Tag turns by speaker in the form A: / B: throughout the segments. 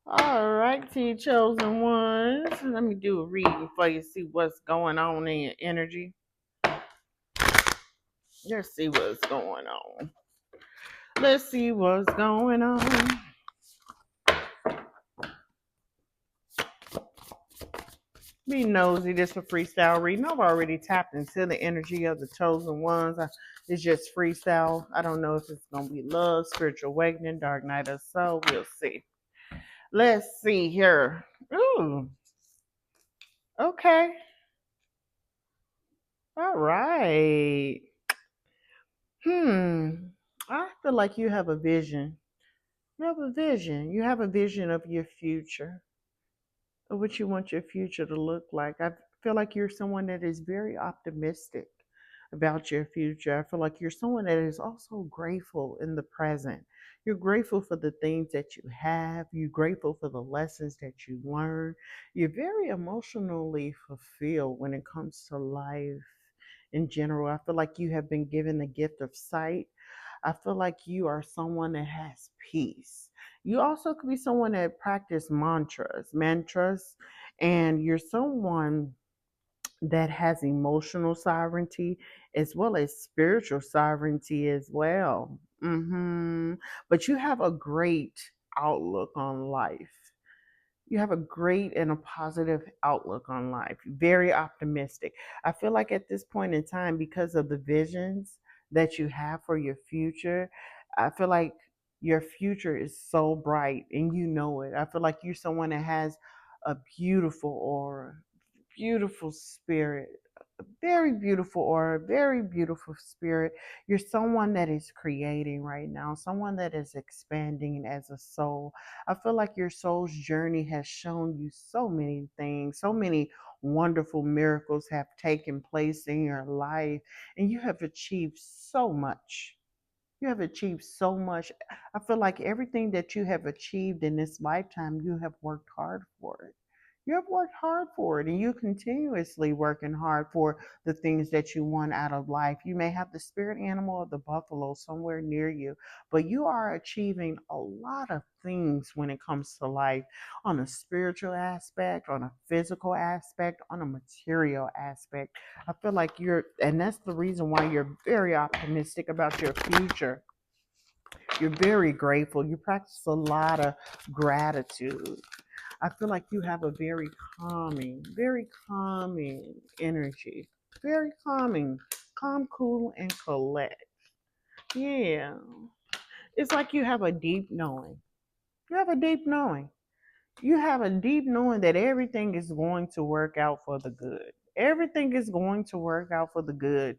A: All right, to your chosen ones. Let me do a reading for you, see what's going on in your energy. Let's see what's going on. Let's see what's going on. Be nosy, this a freestyle reading. I've already tapped into the energy of the chosen ones. It's just freestyle. I don't know if it's going to be love, spiritual awakening, dark night of soul. We'll see. Let's see here. Ooh, okay. All right. I feel like you have a vision. You have a vision. You have a vision of your future, of what you want your future to look like. I feel like you're someone that is very optimistic about your future. I feel like you're someone that is also grateful in the present. You're grateful for the things that you have. You're grateful for the lessons that you learn. You're very emotionally fulfilled when it comes to life in general. I feel like you have been given the gift of sight. I feel like you are someone that has peace. You also could be someone that practice mantras, and you're someone that has emotional sovereignty as well as spiritual sovereignty as well. But you have a great outlook on life. You have a great and a positive outlook on life, very optimistic. I feel like at this point in time, because of the visions that you have for your future, I feel like your future is so bright and you know it. I feel like you're someone that has a beautiful aura, beautiful spirit, very beautiful aura, very beautiful spirit. You're someone that is creating right now, someone that is expanding as a soul. I feel like your soul's journey has shown you so many things, so many wonderful miracles have taken place in your life, and you have achieved so much. You have achieved so much. I feel like everything that you have achieved in this lifetime, you have worked hard for it. You have worked hard for it, and you're continuously working hard for the things that you want out of life. You may have the spirit animal of the buffalo somewhere near you, but you are achieving a lot of things when it comes to life, on a spiritual aspect, on a physical aspect, on a material aspect. I feel like and that's the reason why you're very optimistic about your future. You're very grateful. You practice a lot of gratitude. I feel like you have a very calming energy. Very calming. Calm, cool, and collect. Yeah. It's like you have a deep knowing. You have a deep knowing. You have a deep knowing that everything is going to work out for the good. Everything is going to work out for the good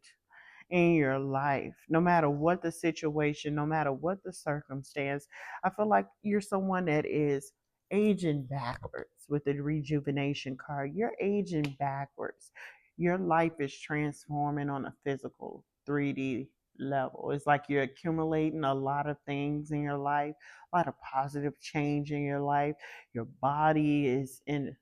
A: in your life, no matter what the situation, no matter what the circumstance. I feel like you're someone that is aging backwards with the rejuvenation card. You're aging backwards. Your life is transforming on a physical 3D level. It's like you're accumulating a lot of things in your life, a lot of positive change in your life. Your body is in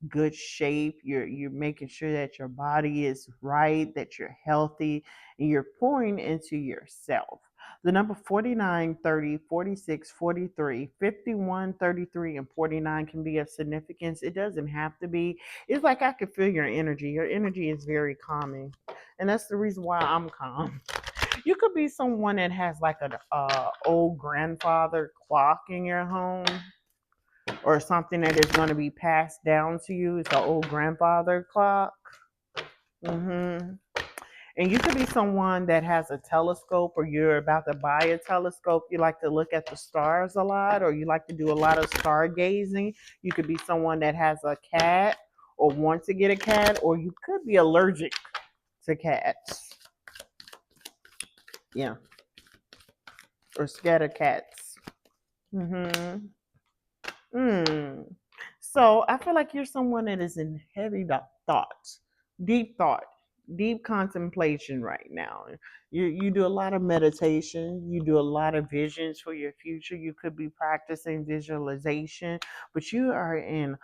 A: good shape. You're making sure that your body is right, that you're healthy, and you're pouring into yourself. The number 49, 30, 46, 43, 51, 33, and 49 can be of significance. It doesn't have to be. It's like I can feel your energy. Your energy is very calming. And that's the reason why I'm calm. You could be someone that has like an old grandfather clock in your home, or something that is going to be passed down to you. It's an old grandfather clock. hmm And you could be someone that has a telescope, or you're about to buy a telescope. You like to look at the stars a lot, or you like to do a lot of stargazing. You could be someone that has a cat or wants to get a cat, or you could be allergic to cats. Yeah, or scared of cats. hmm Mm. So I feel like you're someone that is in heavy thought, deep contemplation right now. You do a lot of meditation. You do a lot of visions for your future. You could be practicing visualization, but you are in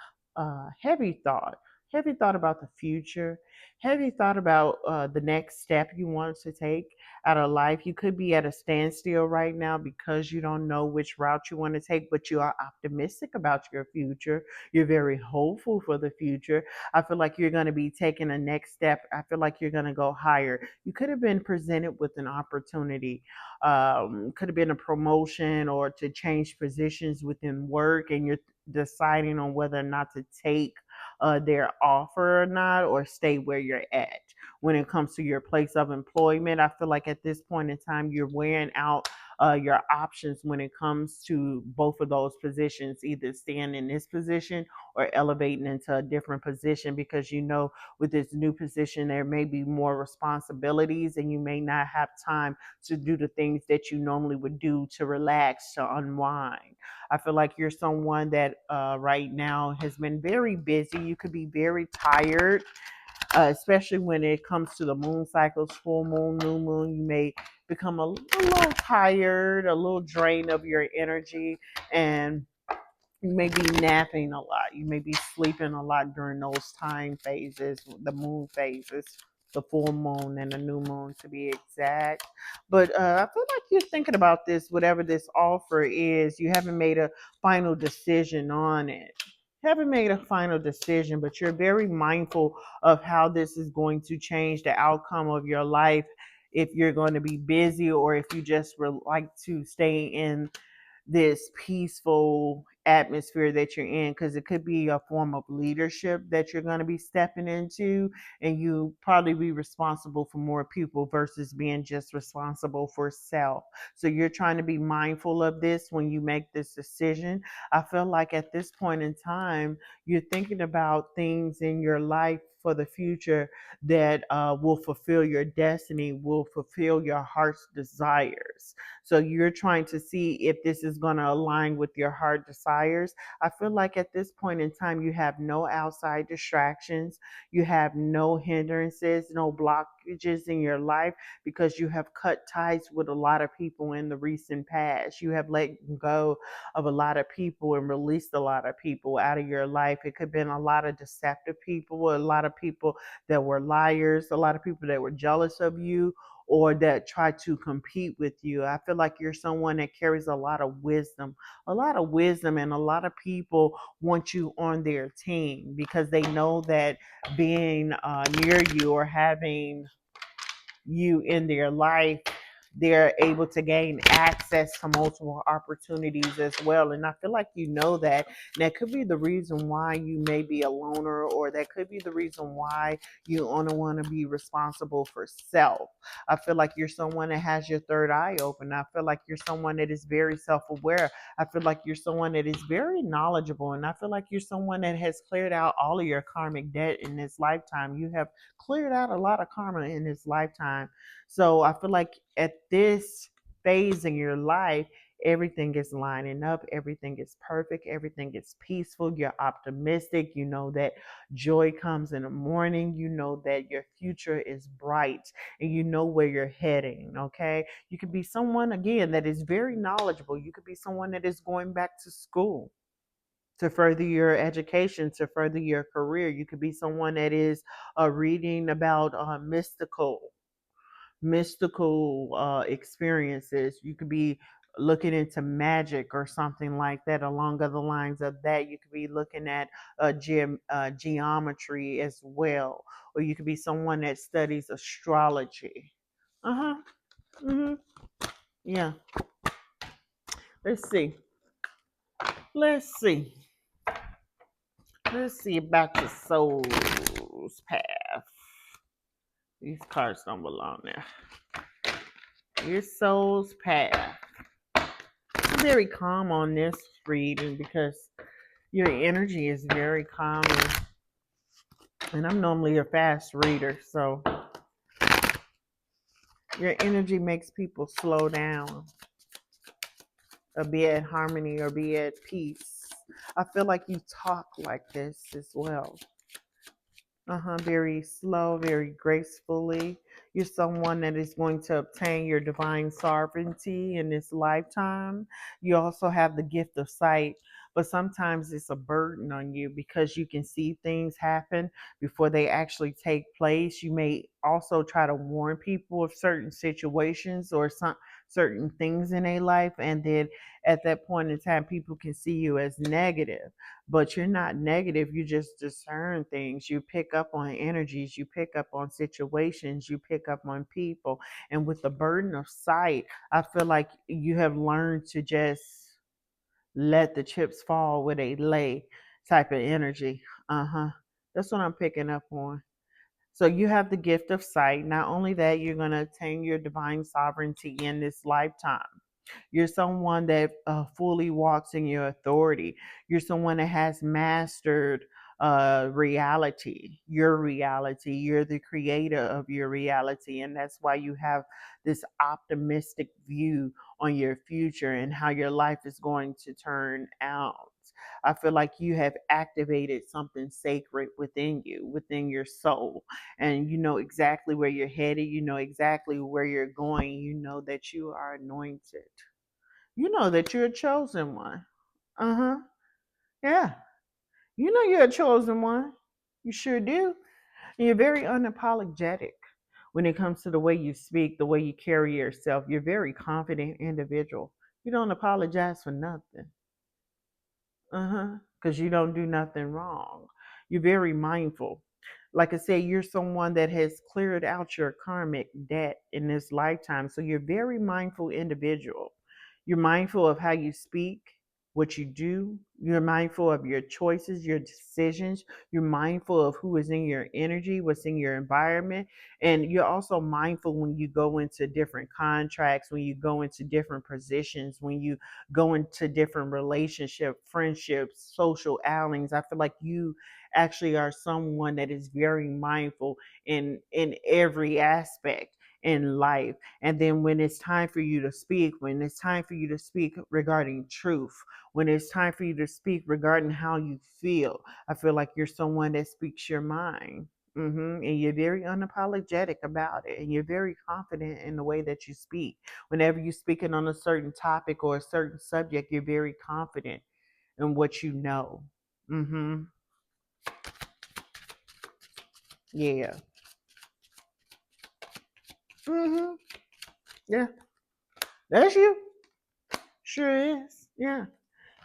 A: heavy thought. Have you thought about the future? Have you thought about the next step you want to take out of life? You could be at a standstill right now because you don't know which route you want to take, but you are optimistic about your future. You're very hopeful for the future. I feel like you're going to be taking a next step. I feel like you're going to go higher. You could have been presented with an opportunity, could have been a promotion or to change positions within work, and you're deciding on whether or not to take their offer or not, or stay where you're at. When it comes to your place of employment, I feel like at this point in time, you're wearing out your options when it comes to both of those positions, either staying in this position or elevating into a different position, because you know with this new position there may be more responsibilities and you may not have time to do the things that you normally would do to relax, to unwind. I feel like you're someone that right now has been very busy. You could be very tired, especially when it comes to the moon cycles, full moon, new moon. You may become a little tired, a little drained of your energy, and you may be napping a lot. You may be sleeping a lot during those time phases, the moon phases, the full moon and the new moon to be exact. But I feel like you're thinking about this, whatever this offer is. You haven't made a final decision on it. Haven't made a final decision, but you're very mindful of how this is going to change the outcome of your life, if you're going to be busy or if you just like to stay in this peaceful atmosphere that you're in, because it could be a form of leadership that you're going to be stepping into, and you probably be responsible for more people versus being just responsible for self. So you're trying to be mindful of this when you make this decision. I feel like at this point in time you're thinking about things in your life for the future that will fulfill your destiny, will fulfill your heart's desires. So you're trying to see if this is going to align with your heart desires. I feel like at this point in time, you have no outside distractions. You have no hindrances, no blockages in your life, because you have cut ties with a lot of people in the recent past. You have let go of a lot of people and released a lot of people out of your life. It could have been a lot of deceptive people, a lot of people that were liars, a lot of people that were jealous of you or that try to compete with you. I feel like you're someone that carries a lot of wisdom, and a lot of people want you on their team because they know that being near you or having you in their life, they're able to gain access to multiple opportunities as well. And I feel like you know that. And that could be the reason why you may be a loner, or that could be the reason why you only want to be responsible for self. I feel like you're someone that has your third eye open. I feel like you're someone that is very self aware. I feel like you're someone that is very knowledgeable. And I feel like you're someone that has cleared out all of your karmic debt in this lifetime. You have cleared out a lot of karma in this lifetime. So I feel like at this phase in your life, everything is lining up, everything is perfect, everything is peaceful, you're optimistic, you know that joy comes in the morning, you know that your future is bright, and you know where you're heading. Okay, you could be someone again that is very knowledgeable. You could be someone that is going back to school to further your education, to further your career. You could be someone that is reading about mystical experiences. You could be looking into magic or something like that. Along the lines of that, you could be looking at geometry as well, or you could be someone that studies astrology. Uh-huh. Mm-hmm. Yeah. Let's see let's see let's see about the soul's path. These cards don't belong there. Your soul's path. I'm very calm on this reading because your energy is very calming. And I'm normally a fast reader, so your energy makes people slow down or be at harmony or be at peace. I feel like you talk like this as well. Very slow, very gracefully. You're someone that is going to obtain your divine sovereignty in this lifetime. You also have the gift of sight, but sometimes it's a burden on you because you can see things happen before they actually take place. You may also try to warn people of certain situations or some certain things in a life, and then at that point in time people can see you as negative, but you're not negative. You just discern things, you pick up on energies, you pick up on situations, you pick up on people. And with the burden of sight, I feel like you have learned to just let the chips fall with a lay type of energy. Uh-huh. That's what I'm picking up on. So you have the gift of sight. Not only that, you're going to attain your divine sovereignty in this lifetime. You're someone that fully walks in your authority. You're someone that has mastered reality, your reality. You're the creator of your reality. And that's why you have this optimistic view on your future and how your life is going to turn out. I feel like you have activated something sacred within you, within your soul, and you know exactly where you're headed. You know exactly where you're going. You know that you are anointed. You know that you're a chosen one. Uh huh. Yeah. You know you're a chosen one. You sure do. And you're very unapologetic when it comes to the way you speak, the way you carry yourself. You're a very confident individual. You don't apologize for nothing. Uh-huh. Because you don't do nothing wrong. You're very mindful. Like I say, you're someone that has cleared out your karmic debt in this lifetime. So you're a very mindful individual. You're mindful of how you speak, what you do. You're mindful of your choices, your decisions. You're mindful of who is in your energy, what's in your environment. And you're also mindful when you go into different contracts, when you go into different positions, when you go into different relationship, friendships, social outings. I feel like you actually are someone that is very mindful in every aspect in life. And then when it's time for you to speak, when it's time for you to speak regarding truth, when it's time for you to speak regarding how you feel, I feel like you're someone that speaks your mind. And you're very unapologetic about it, and you're very confident in the way that you speak. Whenever you're speaking on a certain topic or a certain subject, you're very confident in what you know. Mm-hmm. Yeah. Mm-hmm. Yeah. That's you. Sure is. Yeah.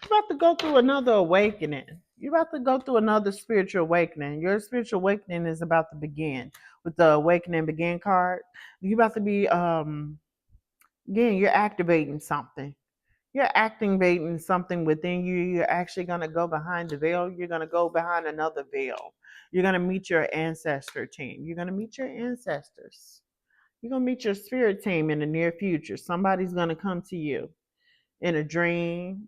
A: You're about to go through another awakening. You're about to go through another spiritual awakening. Your spiritual awakening is about to begin with the awakening begin card. You're about to be again, you're activating something. You're activating something within you. You're actually going to go behind the veil. You're going to go behind another veil. You're going to meet your ancestor team. You're going to meet your ancestors. You're going to meet your spirit team in the near future. Somebody's going to come to you in a dream,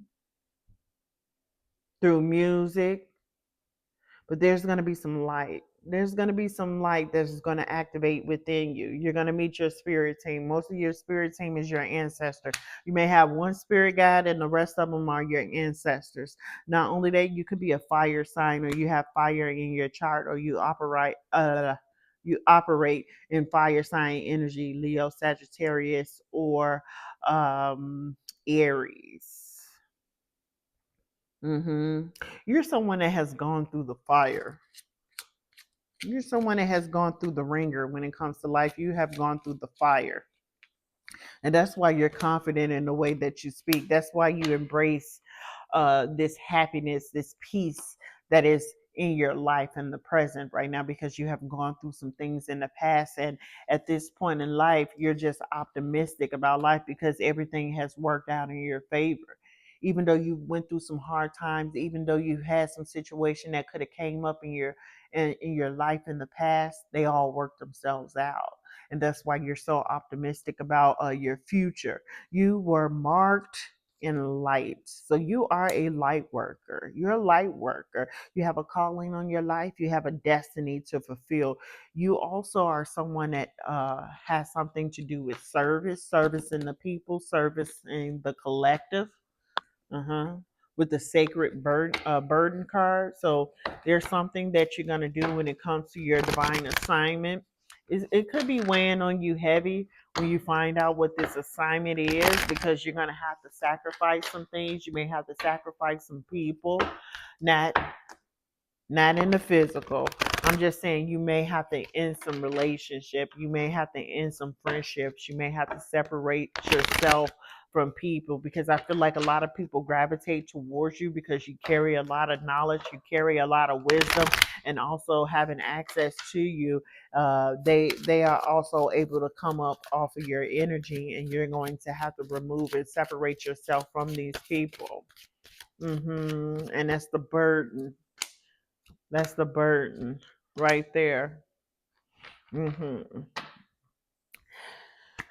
A: through music, but there's going to be some light. There's going to be some light that's going to activate within you. You're going to meet your spirit team. Most of your spirit team is your ancestor. You may have one spirit guide, and the rest of them are your ancestors. Not only that, you could be a fire sign, or you have fire in your chart, or you operate in fire sign energy, Leo, Sagittarius, or Aries. You're someone that has gone through the fire. You're someone that has gone through the ringer when it comes to life. You have gone through the fire. And that's why you're confident in the way that you speak. That's why you embrace this happiness, this peace that is in your life in the present right now, because you have gone through some things in the past. And at this point in life, you're just optimistic about life because everything has worked out in your favor. Even though you went through some hard times, even though you had some situation that could have came up in your life in the past, they all worked themselves out. And that's why you're so optimistic about your future. You were marked in light. So you are a light worker. You're a light worker. You have a calling on your life. You have a destiny to fulfill. You also are someone that has something to do with service, service in the people, service in the collective. Uh-huh. With the sacred burden card. So there's something that you're going to do when it comes to your divine assignment. it could be weighing on you heavy when you find out what this assignment is, because you're going to have to sacrifice some things. You may have to sacrifice some people, not not in the physical. I'm just saying you may have to end some relationship. You may have to end some friendships. You may have to separate yourself from people, because I feel like a lot of people gravitate towards you because you carry a lot of knowledge, you carry a lot of wisdom, and also having access to you. They are also able to come up off of your energy, and you're going to have to remove and separate yourself from these people. And that's the burden. That's the burden right there. hmm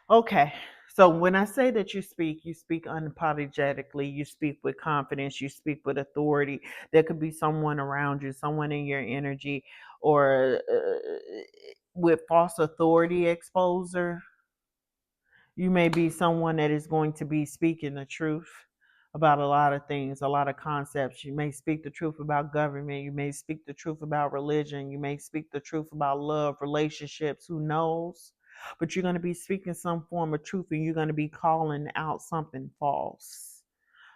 A: Okay. So when I say that you speak unapologetically, you speak with confidence, you speak with authority. There could be someone around you, someone in your energy, or with false authority exposure. You may be someone that is going to be speaking the truth about a lot of things, a lot of concepts. You may speak the truth about government. You may speak the truth about religion. You may speak the truth about love, relationships. Who knows? But you're going to be speaking some form of truth, and you're going to be calling out something false.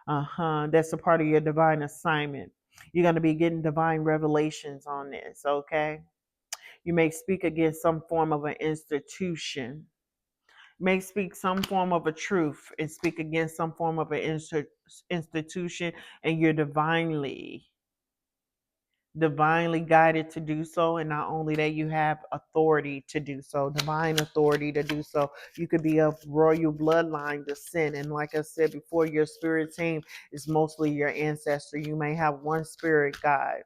A: That's a part of your divine assignment. You're going to be getting divine revelations on this, okay? You may speak against some form of an institution, may speak some form of a truth and speak against some form of an institution, and you're divinely guided to do so. And not only that, you have authority to do so, divine authority to do so. You could be of royal bloodline descent, and like I said before, your spirit team is mostly your ancestor. You may have one spirit guide.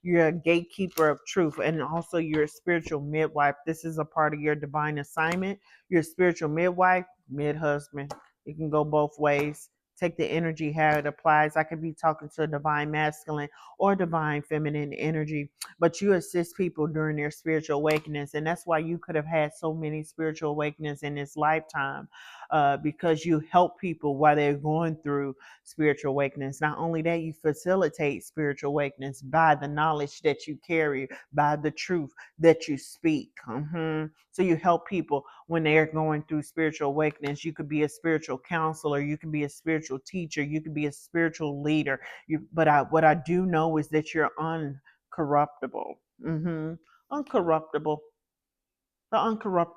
A: You're a gatekeeper of truth, and also you're a spiritual midwife. This is a part of your divine assignment. You're a spiritual midwife, mid-husband. It can go both ways. Take the energy how it applies. I could be talking to a divine masculine or divine feminine energy, but you assist people during their spiritual awakenings. And that's why you could have had so many spiritual awakenings in this lifetime, because you help people while they're going through spiritual awakenings. Not only that, you facilitate spiritual awakenings by the knowledge that you carry, by the truth that you speak. So you help people when they're going through spiritual awakenings. You could be a spiritual counselor, you can be a spiritual teacher, you could be a spiritual leader. What I do know is that you're uncorruptible. Uncorruptible. The uncorruptible